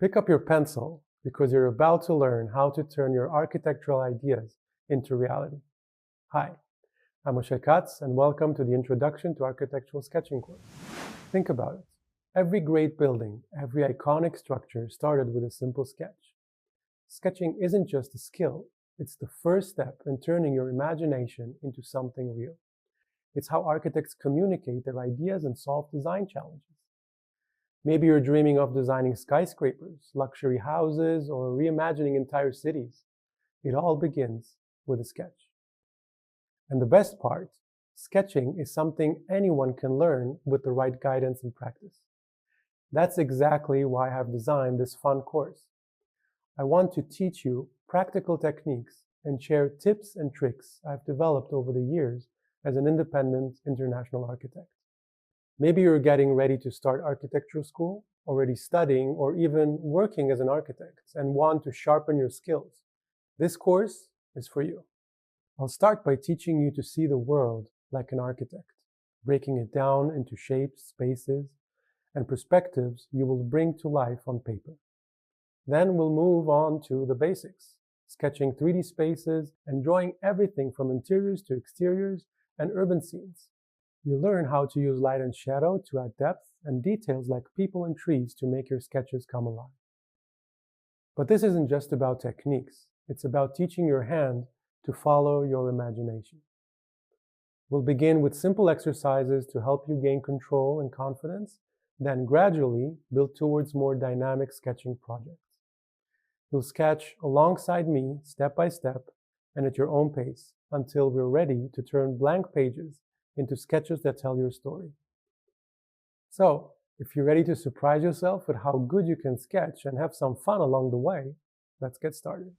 Pick up your pencil because you're about to learn how to turn your architectural ideas into reality. Hi, I'm Moshe Katz, and welcome to the Introduction to Architectural Sketching course. Think about it. Every great building, every iconic structure started with a simple sketch. Sketching isn't just a skill, it's the first step in turning your imagination into something real. It's how architects communicate their ideas and solve design challenges. Maybe you're dreaming of designing skyscrapers, luxury houses, or reimagining entire cities. It all begins with a sketch. And the best part, sketching is something anyone can learn with the right guidance and practice. That's exactly why I have designed this fun course. I want to teach you practical techniques and share tips and tricks I've developed over the years as an independent international architect. Maybe you're getting ready to start architecture school, already studying, or even working as an architect and want to sharpen your skills. This course is for you. I'll start by teaching you to see the world like an architect, breaking it down into shapes, spaces, and perspectives you will bring to life on paper. Then we'll move on to the basics, sketching 3D spaces and drawing everything from interiors to exteriors and urban scenes. You'll learn how to use light and shadow to add depth and details like people and trees to make your sketches come alive. But this isn't just about techniques. It's about teaching your hand to follow your imagination. We'll begin with simple exercises to help you gain control and confidence, then gradually build towards more dynamic sketching projects. You'll sketch alongside me, step by step, and at your own pace, until we're ready to turn blank pages into sketches that tell your story. So, if you're ready to surprise yourself with how good you can sketch and have some fun along the way, let's get started.